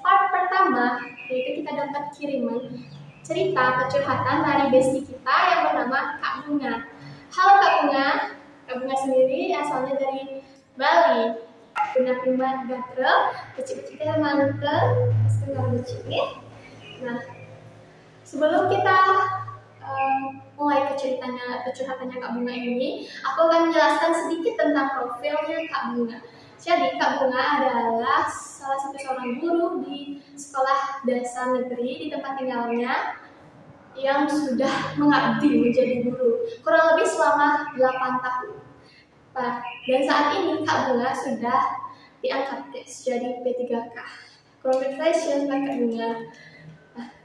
part pertama, yaitu kita dapat kiriman cerita curhatan dari bestie kita yang bernama Kak Bunga. Halo Kak Bunga. Kak Bunga sendiri asalnya dari Bali. Punya prima gatel, kecil-kecil mantel, setengah kecil. Nah, sebelum kita mulai ke curhatannya Kak Bunga ini, aku akan menjelaskan sedikit tentang profilnya Kak Bunga. Jadi Kak Bunga adalah salah satu seorang guru di sekolah dasar negeri di tempat tinggalnya yang sudah mengabdi menjadi guru kurang lebih selama 8 tahun. Dan saat ini Kak Bunga sudah diangkat jadi P3K. Congratulations Kak Bunga.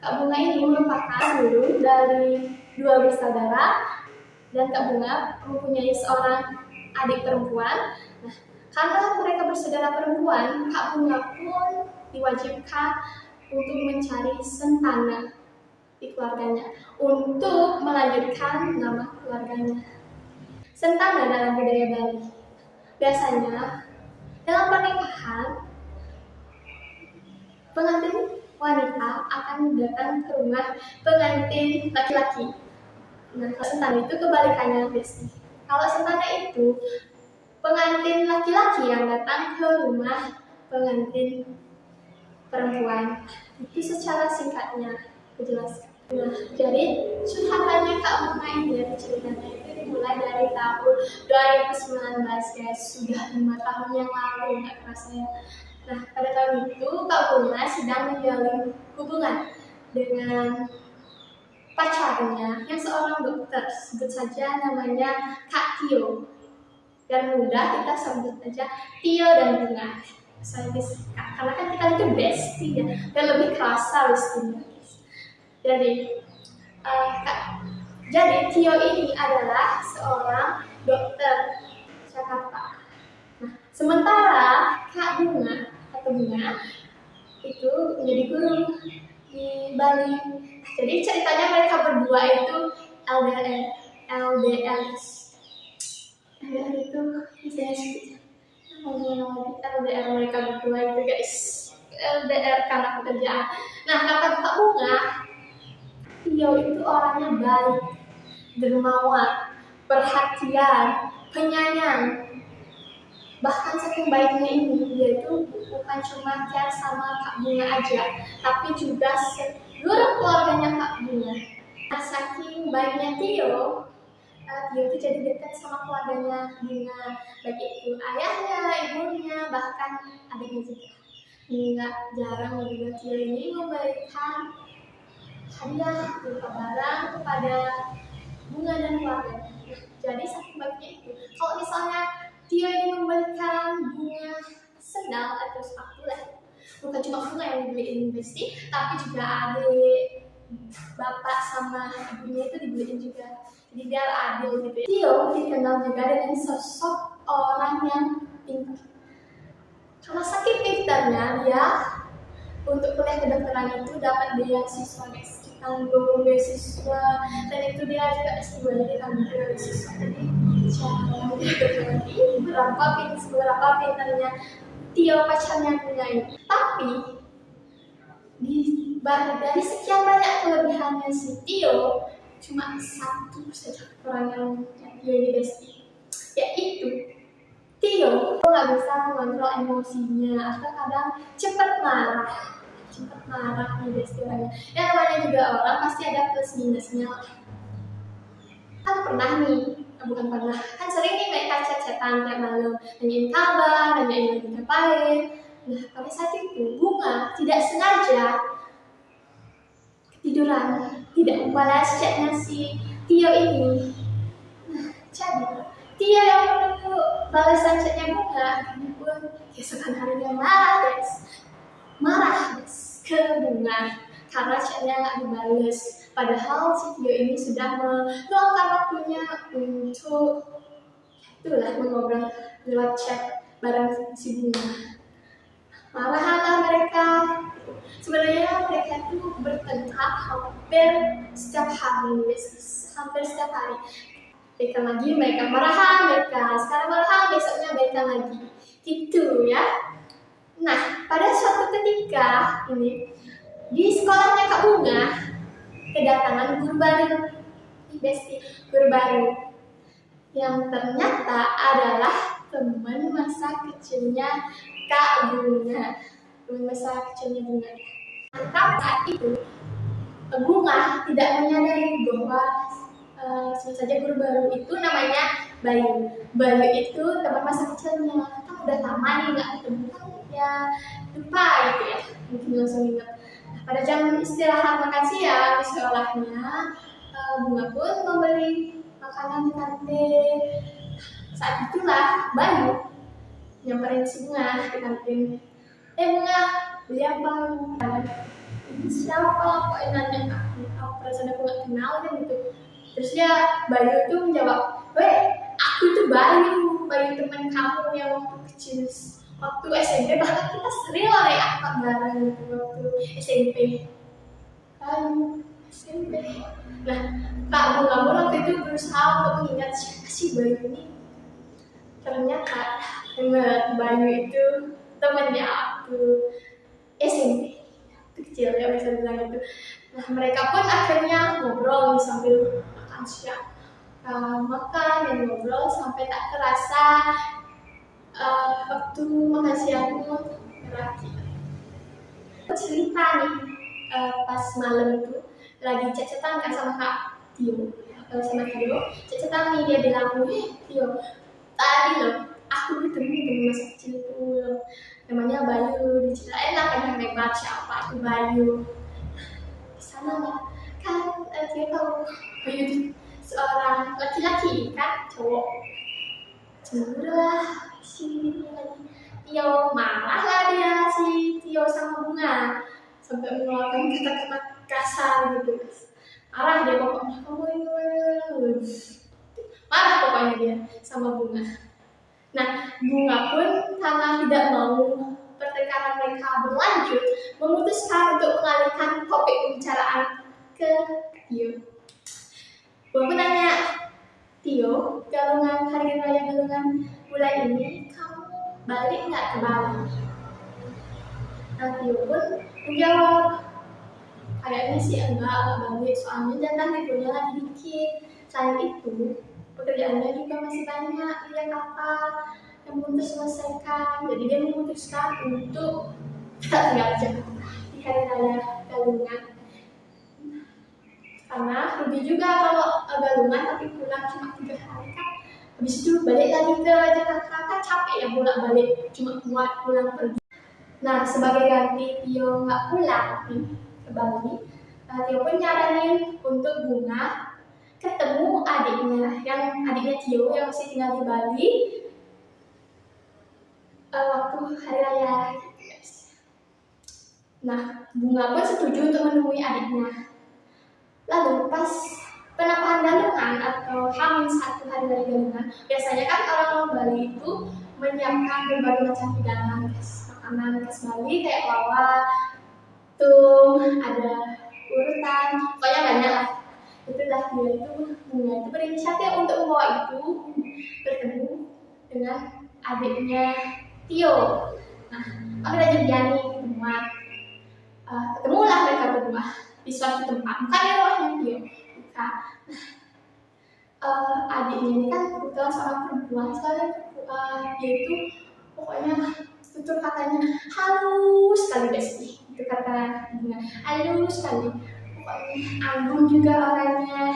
Kak Bunga ini merupakan guru dari 2 bersaudara dan Kak Bunga mempunyai seorang adik perempuan. Nah, karena mereka bersaudara perempuan, Kak Bunga pun diwajibkan untuk mencari sentana di keluarganya untuk melanjutkan nama keluarganya. Sentana dalam budaya Bali biasanya dalam pernikahan pengantin wanita akan datang ke rumah pengantin laki-laki. Nah, kalau sentana itu kebalikannya Besti. Kalau sentana itu pengantin laki-laki yang datang ke rumah pengantin perempuan. Itu secara singkatnya dijelaskan. Nah, jadi curhatannya Kak Bunga ini ceritanya itu dimulai dari tahun 2019 guys. Sudah 5 tahun yang lalu, nggak kerasa ya. Nah, pada tahun itu Kak Bunga sedang menjalin hubungan dengan pacarnya yang seorang dokter, sebut saja namanya Kak Tio. Dan mudah kita sebut saja Tio dan Bunga. Saya karena kan kita itu bestie ya, dan lebih kerasa bestinya. Jadi Tio ini adalah seorang dokter Jakarta. Nah, sementara Kak Bunga atau Bunga itu menjadi guru di Bali. Jadi ceritanya mereka berdua itu LDR itu LDR mereka berdua itu guys. LDR karena pekerjaan. Nah, kata Kak Bunga, Tio itu orangnya baik, dermawan, perhatian, penyayang. Bahkan saking baiknya ini, dia itu bukan cuma care sama Kak Bunga aja, tapi juga seluruh keluarganya Kak Bunga. Nah, saking baiknya Tio itu jadi dekat sama keluarganya Bunga, baik itu ayahnya, ibunya, bahkan adiknya juga. Nggak jarang juga Tio ini memberikan hadiah berupa barang kepada Bunga dan keluarganya. Jadi saking baiknya itu, kalau misalnya Tio ini memberikan Bunga sendal atau sepatu lah, bukan cuma Bunga yang dibeliin Besti, tapi juga adik, bapak sama ibunya itu dibeliin juga. Jadi biar adil gitu ya. Tio dikenal juga dengan sosok orang yang pintar. Karena saking pintarnya dia untuk kuliah kedokteran itu dapat beasiswa guys, ditanggung beasiswa, dan itu dia juga S2 jadi ditanggung beasiswa. Jadi berapa pintarnya Tio pacarnya Bunga ini. Tapi dari sekian banyak kelebihannya si Tio, cuma satu saja orang yang Tio ini bestie, yaitu Tio nggak bisa mengontrol emosinya atau kadang cepat marah nih bestie orangnya. Ya namanya juga orang pasti ada plus minusnya. Kan sering nih mereka chat-chatan tiap malam, nanyain kabar, nanyain lagi ngapain. Nah, pada saat itu Bunga tidak sengaja ketiduran, tidak membalas chatnya si Tio ini. Nah, jadi Tio yang menunggu balasan chatnya Bunga, ini pun keesokan harinya marah ke Bunga karena chatnya nggak dibales. Padahal si Tio ini sudah meluangkan waktunya untuk mengobrol lewat chat bareng si Bunga. Marahlah mereka. Sebenarnya mereka itu bertengkar hampir setiap hari. Baikan lagi, mereka marahan, sekarang marahan, besoknya baikan lagi. Gitu ya. Nah, pada suatu ketika ini di sekolahnya Kak Bunga kedatangan guru baru, Besti, guru baru yang ternyata adalah teman masa kecilnya Kak Bunga, teman masa kecilnya Bunga. Mantap saat itu Bunga tidak menyadari bahwa sebut saja guru baru itu namanya Bayu. Bayu itu teman masa kecilnya, kan udah lama nih nggak ketemu kan ya lupa gitu ya, mungkin langsung ingat. Nah, pada jam istirahat makan siang di sekolahnya, Bunga pun membeli makanan di kantin. Saat itulah Bayu nyamperin si Bunga di kantin. Bunga, beli apa? Siapa kok nanya aku, perasaan aku nggak kenal kan gitu. Terus dia Bayu itu menjawab, aku itu Bayu teman kamu yang waktu kecil, waktu SMP, bahkan kita sering lah ya akad bareng gitu waktu SMP. Bayu SMP. Nah, Kak Bunga pun waktu itu berusaha untuk mengingat siapa sih Bayu ini. Ternyata Bayu itu temannya aku SMP kecil ya, bisa bilang itu. Nah, mereka pun akhirnya ngobrol sambil makan siang, makan dan ngobrol sampai tak terasa waktu makan siang pun berakhir. Cerita nih, pas malam itu lagi cecetan kan sama Kak Tio, cecetan nih, dia bilang, Tio, tadi loh aku ketemu teman masa kecilku loh, namanya Bayu, diceritain lah kan yang hebat siapa itu Bayu. Di sana lah kan dia tahu Bayu itu seorang laki-laki kan, cowok. Cemburu lah si Tio, marah lah dia si Tio sama Bunga sampai mengeluarkan kata-kata kasar gitu. Marah dia pokoknya, marah pokoknya dia sama Bunga. Nah, Bunga pun karena tidak mau pertengkaran mereka berlanjut, memutuskan untuk mengalihkan topik pembicaraan ke Tio. Bunga pun nanya, Tio, hari raya Galungan bulan ini kamu balik nggak ke Bali? Nah, Tio pun menjawab, kayaknya sih enggak balik, soalnya jatah liburnya lagi dikit. Selain itu, pekerjaannya juga masih banyak di Jakarta yang belum terselesaikan. Jadi dia memutuskan untuk tinggal di Jakarta di hari raya Galungan. Karena lebih juga kalau Galungan tapi pulang cuma 3 hari kan, habis itu balik lagi ke Jakarta kan capek ya bolak-balik cuma buat pulang pergi. Nah, sebagai ganti Tio nggak pulang ke Bali, Tio pun nyaranin untuk Bunga ketemu adiknya Tio yang masih tinggal di Bali waktu hari raya. Nah, Bunga pun setuju untuk menemui adiknya. Lalu pas penampakan Galungan atau H-1 hari raya Galungan, biasanya kan orang Bali itu menyiapkan berbagai macam hidangan, makanan khas Bali kayak lawar, ada urutan, pokoknya banyak lah. Itulah Bunga itu berinisiatif untuk membawa itu bertemu dengan adiknya Tio. Nah, udah jadian nih ketemuan. Ketemulah mereka berdua di suatu tempat, bukan di rumahnya Tio, bukan. Adiknya ini kan kebetulan seorang perempuan, soalnya dia itu pokoknya tutur katanya halus sekali Besti, itu kata Bunga, halus sekali. Pokoknya anggun juga orangnya,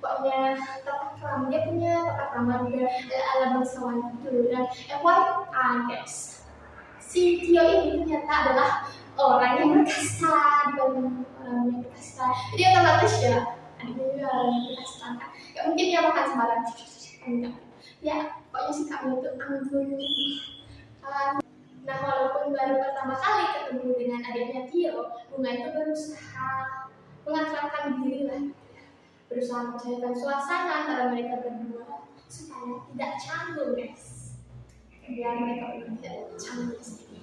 pokoknya tata krama, dia punya tata krama juga ala bangsawan itu. Dan FYI guys, si Tio ini ternyata adalah orang yang berkasta, bukan orang yang berkasta. Jadi otomatis ya adiknya juga orang yang berkasta kan, gak mungkin dia makan sembarang, enggak ya, pokoknya sikapnya itu anggun. Nah, walaupun baru pertama kali ketemu dengan adiknya Tio, Bunga itu berusaha mengakrabkan diri lah, berusaha mencairkan suasana antara mereka berdua supaya tidak canggung guys, biar mereka berdua tidak canggung sedikit.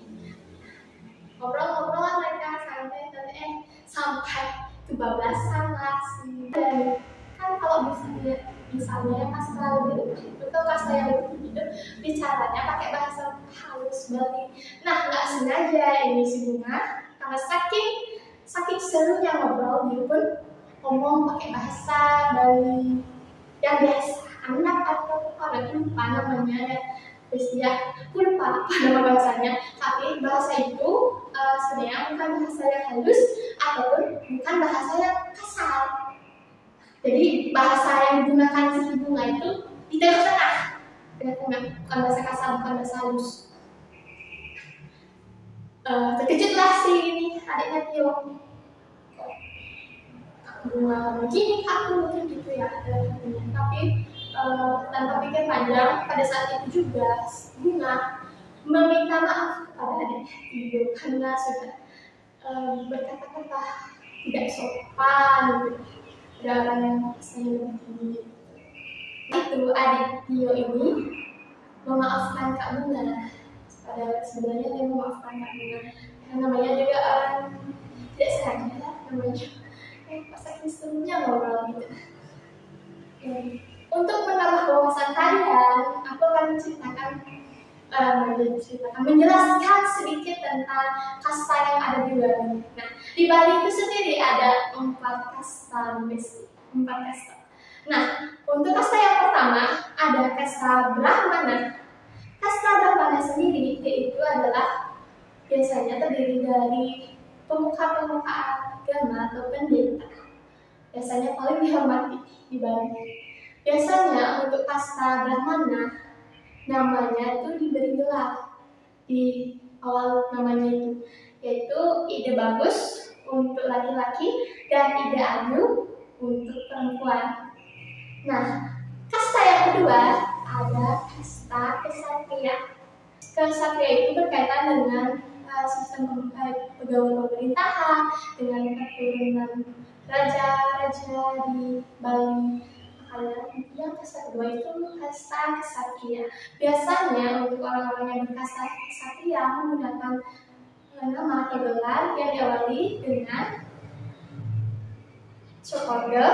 Ngobrol-ngobrol mereka sampai sampai kebablasan lah sih. Dan kan kalau misalnya kasta lebih itu kasta yang lebih itu bicaranya pakai bahasa halus Bali. Nah, nggak sengaja ini si Bunga karena saking serunya ngobrol, dia pun ngomong pakai bahasa Bali yang biasa anak atau orang lupa namanya ya. Terus dia aku lupa apa nama bahasanya, tapi bahasa itu sebenarnya bukan bahasa yang halus ataupun bukan bahasa yang kasar. Jadi bahasa yang digunakan si Bunga itu di tengah-tengah, bukan bahasa kasar, bukan bahasa halus. Terkejutlah si ini adiknya Tio. Bunga begini aku mungkin gitu ya, tapi tanpa pikir panjang pada saat itu juga Bunga meminta maaf kepada adik Tio karena sudah berkata-kata tidak sopan gitu. Ada orang yang saya begini. Itu adik Tio ini memaafkan Kak Bunga. Padahal sebenarnya dia memaafkan Kak Bunga karena namanya juga orang tidak sengaja ya, namanya pas serunya ngobrol gitu. Untuk menambah wawasan kalian, aku akan menjelaskan sedikit tentang kasta yang ada di Bali. Nah, di Bali itu sendiri ada 4 kasta, 4 kasta. Nah, untuk kasta yang pertama ada kasta Brahmana. Kasta Brahmana sendiri itu adalah biasanya terdiri dari pemuka-pemuka agama atau pendeta. Biasanya paling dihormati di Bali. Biasanya untuk kasta Brahmana namanya itu diberi gelar di awal namanya itu, yaitu ide bagus untuk laki-laki dan ide adu untuk perempuan. Nah, kasta yang kedua ada kasta Ksatria. Ksatria itu berkaitan dengan sistem pegawai pemerintahan, dengan keturunan raja-raja di Bali. Yang kasta kedua itu kasta Ksatria. Biasanya untuk orang-orang yang berkasta Ksatria menggunakan nama atau gelar yang diawali dengan Cokorda,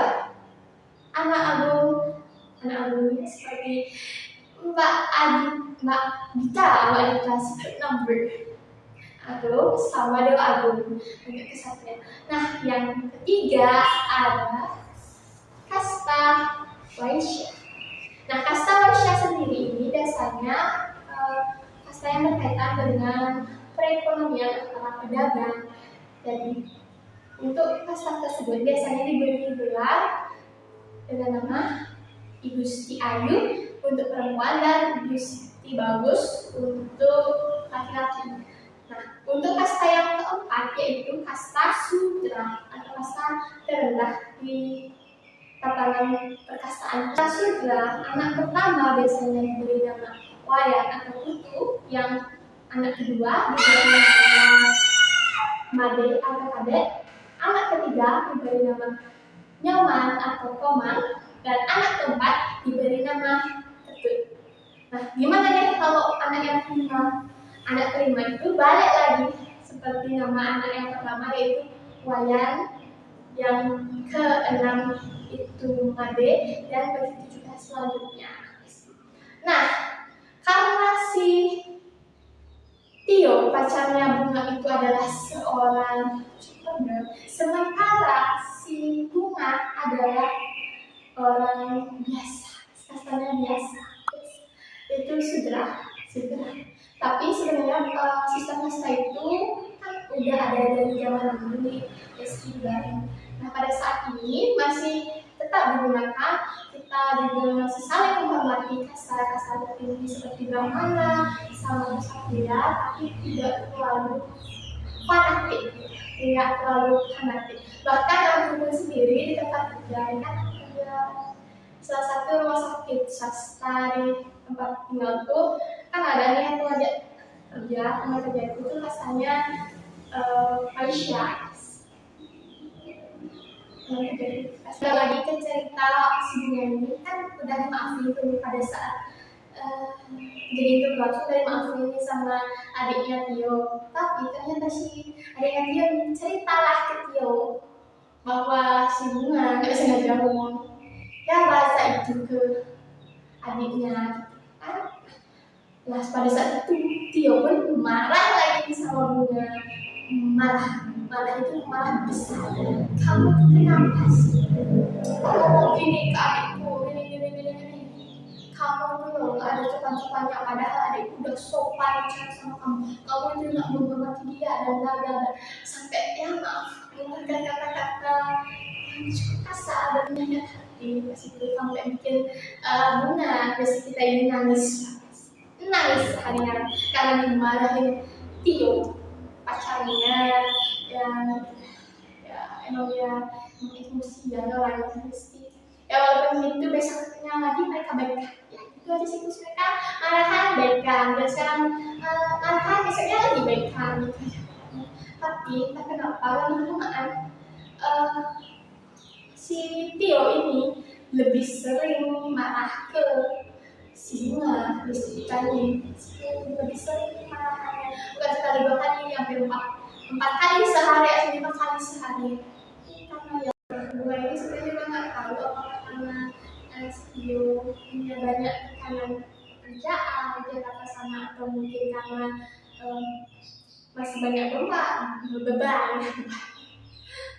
anak agung seperti Mbak Dita secret number, atau sama Dewa Agung untuk Ksatria. Nah, yang ketiga ada kasta Waisya. Nah, kasta Waisya sendiri ini biasanya kasta yang berkaitan dengan perekonomian para pedagang. Jadi, untuk kasta tersebut biasanya diberi gelar dengan nama Ibu Siti Ayu untuk perempuan dan Ibu Siti Bagus untuk laki-laki. Nah, untuk kasta yang keempat yaitu kasta Sudra atau kasta terendah di tatanan perkastaan. Kasta Sudra, anak pertama biasanya diberi nama Wayan atau Putu, yang anak kedua diberi nama Made atau Kadek, anak ketiga diberi nama Nyoman atau Koman, dan anak keempat diberi nama Ketut. Nah, gimana deh kalau anak yang kelima? Anak kelima itu balik lagi seperti nama anak yang pertama yaitu Wayan, yang keenam itu Made, dan begitu juga selanjutnya. Nah, karena si Tio pacarnya Bunga itu adalah seorang Cokorda, sementara si Bunga adalah orang biasa, kastanya biasa, itu Sudra. Tapi sebenarnya sistem kasta itu kan udah ada dari zaman dulu nih, Nah, pada saat ini masih tetap digunakan. Kita juga masih saling menghormati kasta-kasta tertinggi seperti Brahmana sama Ksatria, tapi tidak terlalu fanatik. Bahkan aku sendiri di tempat kerja kan ada salah satu rumah sakit swasta di tempat tinggalku, kan ada nih yang tempat kerja itu tuh rasanya Aisyah. Lagi ke cerita sebelumnya ini kan udah dimaafin tuh pada saat jadi itu berlangsung dari maafin ini sama adiknya Tio. Tapi ternyata si adiknya Tio ceritalah ke Tio bahwa si Bunga nggak sengaja ngomong ya bahasa itu ke adiknya. Nah, pada saat itu Tio pun marah lagi sama bunga. Marah itu marah besar. Kamu tuh kenapa sih ngomong gini ke adikku, gini. Kamu tuh loh gak ada sopan-sopannya, padahal adikku udah sopan bicara sama kamu. Kamu itu gak menghormati dia dan bla. Sampai ya maaf, mengeluarkan kata-kata yang cukup kasar dan menyakit hati. Pas itu sampai bikin bunga besi kita ini nangis seharian karena dimarahin Tio, pacarnya yang ya emang ya emosian orangnya pasti. Ya walaupun itu besoknya lagi mereka baikan, ya itu aja siklus mereka, marahan baikan, dan sekarang marahan besoknya lagi baikan gitu aja. Tapi entah kenapa lama-lamaan si Tio ini lebih sering marah ke si bunga, besi kita ini lebih sering marahannya, bukan sekali dua kali, hampir empat kali sehari atau 5 kali sehari. Karena ya bunga ini sebenarnya juga nggak tahu apakah karena Tio punya banyak tekanan kerjaan di Jakarta sana, atau mungkin karena masih banyak beban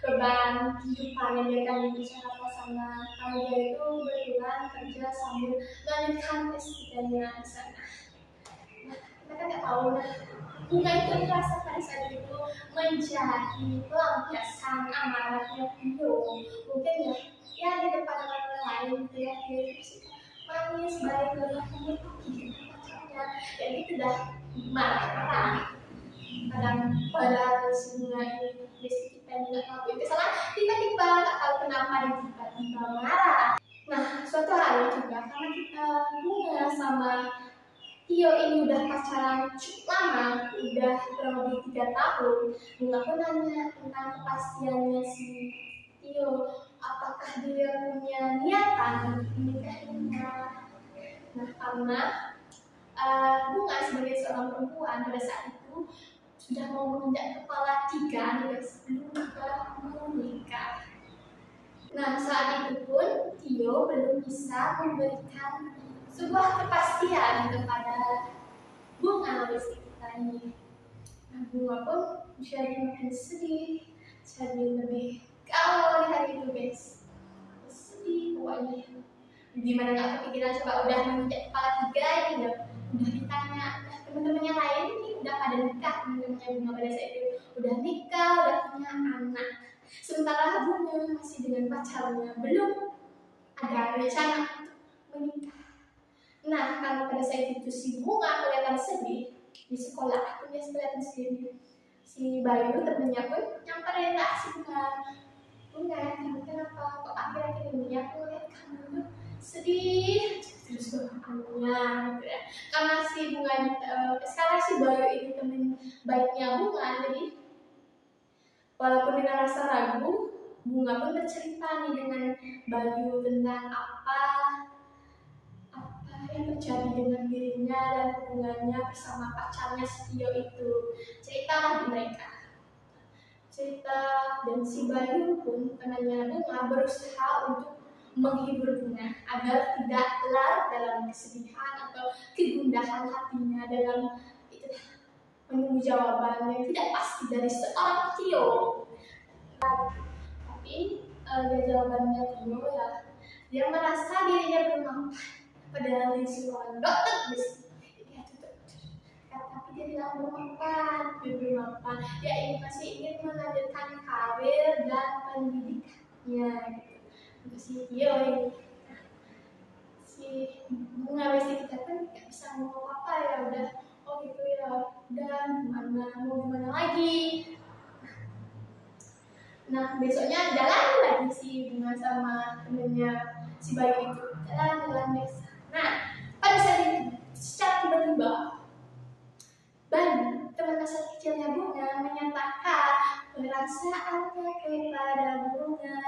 kehidupan yang dia kan di Jakarta sana. Kalau dia itu berbulan kerja sambil melanjutkan S3-nya di sana. Nah, kita kan nggak tahu nah, bunga itu merasa pada saat itu menjadi pelampiasan amarahnya Tio. Mungkin ya di depan orang lain gitu ya, dia manis, baik, lemah lembut gitu pacarnya, dan itu udah marah. Pada bunga ini besi kita nggak tahu itu salah, tiba-tiba nggak tahu kenapa dia tiba-tiba marah. Nah, suatu hari juga karena kita bunga sama Tio ini udah pacaran cukup lama, udah kurang lebih 3 tahun. Bunga pun nanya tentang kepastiannya si Tio, apakah dia punya niatan menikahinya. Nah, karena Bunga sebagai seorang perempuan pada saat itu sudah mau menginjak kepala 3 nih sebelum mau menikah. Nah, saat itu pun Tio belum bisa memberikan sebuah kepastian kepada Bunga besi kita ini. Nah, Bunga pun jadi makin sedih, jadi lebih galau di hari itu guys. Sedih pokoknya. Gimana nggak kepikiran, coba udah menginjak kepala 3 ini udah ditanya teman-temannya lain ini udah pada nikah, teman-temannya Bunga pada saat itu udah nikah, udah punya anak, sementara Bunga masih dengan pacarnya belum ada rencana untuk menikah. Nah, karena pada saat itu si Bunga kelihatan sedih di sekolah, dia kelihatan sedih. Si Bayu temennya pun nyamperin lah si Bunga, kamu kenapa kok akhir-akhir ini aku lihat kamu sedih terus doanya gitu ya. Karena si Bunga sekarang si Bayu ini temen baiknya Bunga, jadi walaupun dengan rasa ragu, Bunga pun bercerita nih dengan Bayu tentang apa yang terjadi dengan dirinya dan hubungannya bersama pacarnya Tio itu. Ceritalah mereka. Cerita, dan si Bayu pun temannya Bunga berusaha untuk menghibur Bunga agar tidak larut dalam kesedihan atau kegundahan hatinya dalam itu menunggu jawaban yang tidak pasti dari seorang Tio. Tapi jawabannya Tio ya, dia merasa dirinya belum mampu, padahal dia seorang dokter besi. Tapi dia bilang belum mampu, dia masih ingin melanjutkan karir dan pendidikannya gitu. Untuk si Tio ini, si Bunga besi kita kan nggak bisa ngomong apa ya, udah oh gitu ya, udah mau gimana lagi. Nah, besoknya jalan lagi si Bunga sama temennya si Bayu itu, jalan biasa. Nah, pada saat itu secara tiba-tiba Bayu, teman masa kecilnya Bunga, menyatakan perasaannya kepada Bunga.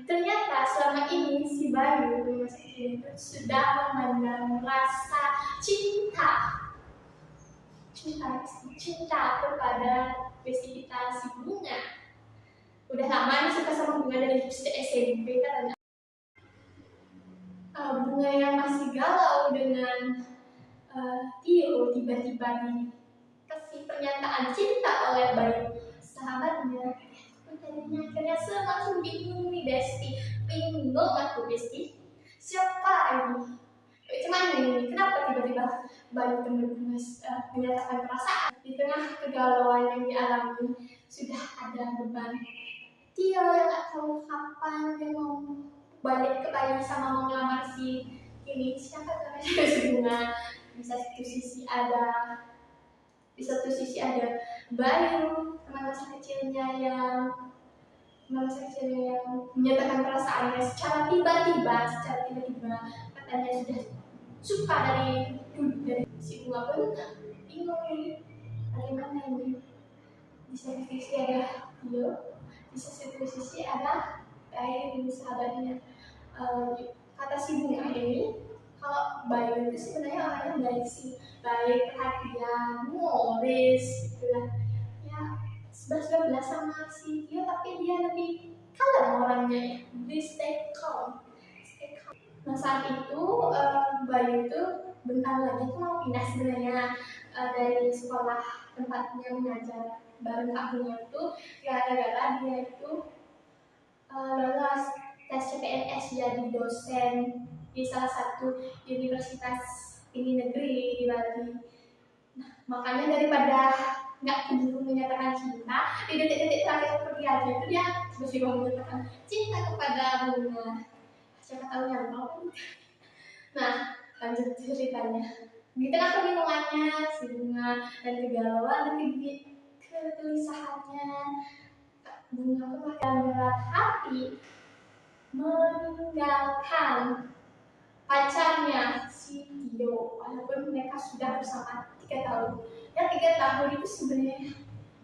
Ternyata selama ini si Bayu di masa kecil itu sudah memandang rasa cinta kepada besi kita si Bunga. Udah lama nih suka sama Bunga dari SMP kan. Bunga yang masih galau dengan Tio tiba-tiba dikasih pernyataan cinta oleh Bayu sahabatnya. Tadinya akhirnya semakin bingung nih Besti, bingung aku Besti, siapa ini? Cuman ini kenapa tiba-tiba Bayu menyatakan perasaan di tengah kegalauan yang dialami, sudah ada beban. Tio yang nggak tahu kapan dia mau balik ke Bayu sama mau ngelamar si ini siapa namanya si Bunga. Di satu sisi ada Bayu teman masa kecilnya yang menyatakan perasaannya secara tiba-tiba katanya sudah suka dari si Bunga pun bingung nih bagaimana ini. Di satu sisi ada Tio, di satu sisi ada Bayu sahabatnya. Kata si Bunga ini kalau Bayu itu sebenarnya orangnya baik sih, baik, perhatian, humoris gitu lah ya, 11-12 sama si Tio, tapi dia lebih kalem orangnya ya, lebih stay calm. Nah saat itu Bayu itu bentar lagi tuh mau pindah sebenarnya dari sekolah tempatnya mengajar bareng Kak Bunga itu gara-gara dia itu lolos tes CPNS jadi dosen di salah satu universitas tinggi negeri di Bali. Nah, makanya daripada nggak keburu menyatakan cinta, di detik-detik terakhir pergiannya itu dia masih mau menyatakan cinta kepada Bunga. Siapa tahu nyantol. Nah, lanjut ceritanya. Di tengah kebingungannya si Bunga dan kegalauan dan kegelisahannya, Bunga pun akan berat hati meninggalkan pacarnya si Tio, walaupun mereka sudah bersama 3 tahun. Ya 3 tahun itu sebenarnya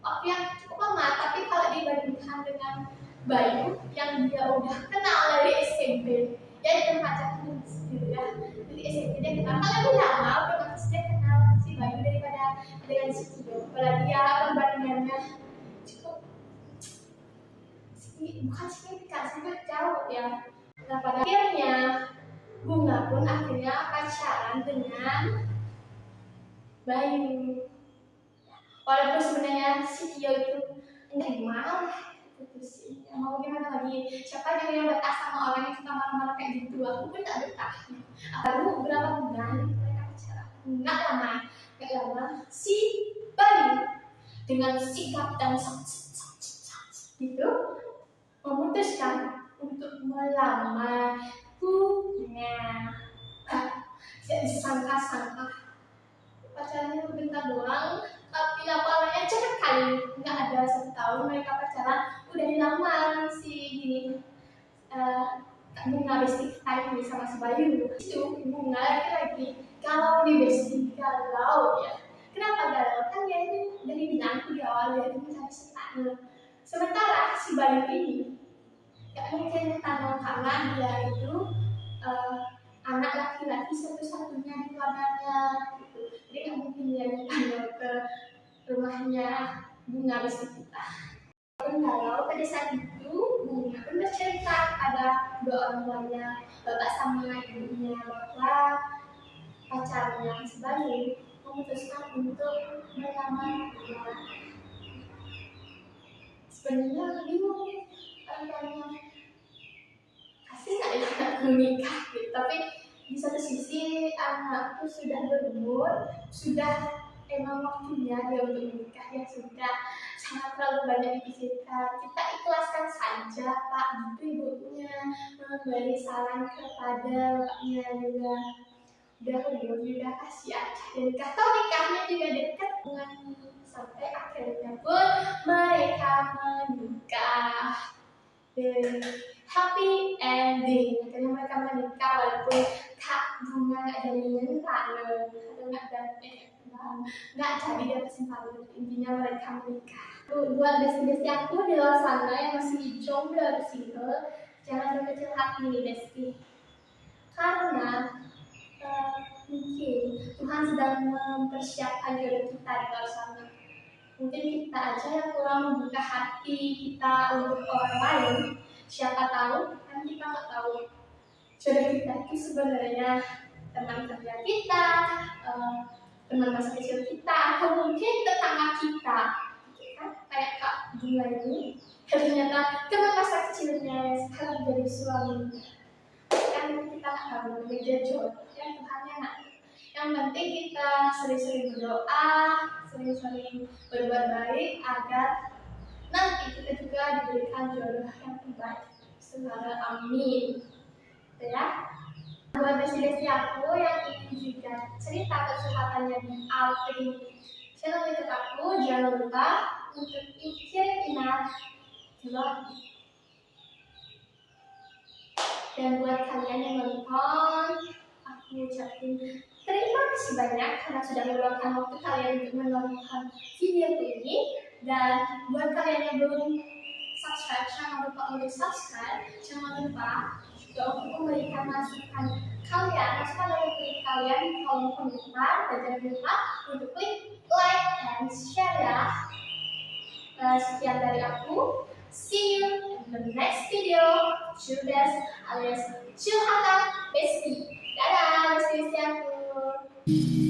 waktu yang cukup lama, tapi kalau dibandingkan dengan Bayu yang dia udah kenal dari SMP, ya itu pacarnya gitu ya. Dari SMP dia kenal, kan lebih lama otomatis dia kenal si Bayu daripada dengan si Tio. Apalagi dia perbandingannya cukup bukan signifikan, sangat jauh ya. Nah pada akhirnya Bunga pun akhirnya pacaran dengan Bayu. Walaupun sebenarnya si Tio itu menerima itu sih. Mau gimana lagi? Siapa juga yang betah sama orang yang suka marah-marah kayak gitu? Aku pun tak betah. Baru berapa bulan mereka pacaran? Nggak lama. Si Bayu dengan sikap dan gitu memutuskan untuk melamar Bunga. Tidak disangka-sangka pacarannya bentar doang, tapi laporannya cepat kali. Nggak ada 1 tahun mereka pacaran, udah dilamar si gini Kak Bunga besti time sama si Bayu. Itu Bunga lagi kalau di besti galau ya. Kenapa galau? Kan dia itu dari bilang di awal dia itu mencari cinta. Sementara si Bayu ini gak mungkin tanam karena dia itu anak laki-laki satu-satunya di keluarganya gitu. Jadi nggak mungkin dia dipanggil ke rumahnya Bunga besti kita. Kalau pada saat itu Bunga pun bercerita pada 2 orang tuanya, bapak sama ibunya, bahwa pacarnya sebagai memutuskan untuk melamar Bunga. Sebenarnya bingung tanya kasih nggak ya anakku nikah gitu, tapi di satu sisi anakku sudah berumur, sudah emang waktunya dia untuk menikah, ya sudah sangat terlalu banyak dipikirkan, kita ikhlaskan saja Pak, gitu ibunya memberi saran kepada bapaknya juga. Udah umur juga kasih aja dan nikah, tahu nikahnya juga dekat dengan sampai akhirnya pun mereka menikah. Happy ending, akhirnya mereka menikah walaupun Kak Bunga nggak jadi nyentang atau nggak jadi dapat simpan. Intinya mereka menikah. Buat besti-besti aku di luar sana yang masih jomblo atau single, jangan berkecil hati nih besti, karena mungkin Tuhan sedang mempersiapkan jodoh kita di luar sana. Mungkin kita aja yang kurang membuka hati kita untuk orang lain. Siapa tahu, kan kita nggak tahu jodoh kita itu sebenarnya teman kerja kita, teman masa kecil kita, atau mungkin tetangga kita, kan? Kayak Kak Bunga ini, ternyata teman masa kecilnya sekarang jadi suami. Kan kita nggak tahu beda jodoh, ya Tuhan ya nak. Yang penting kita sering-sering berdoa, sering-sering berbuat baik agar nanti kita juga diberikan jodoh yang terbaik. Semoga amin. Ya. Buat besti-besti aku yang ingin juga cerita kesulitannya di Alpri channel YouTube aku, jangan lupa untuk kirim email di bawah. Dan buat kalian yang nonton, aku ucapin terima kasih banyak karena sudah meluangkan waktu kalian untuk menonton video ini. Dan buat kalian yang belum subscribe, jangan lupa untuk subscribe. Jangan lupa juga untuk memberikan masukan dari kalian di kolom komentar. Dan jangan lupa untuk klik like and share ya. Sekian dari aku. See you in the next video. Judas alias Curhatan Besti. Dadah, besti-besti aku.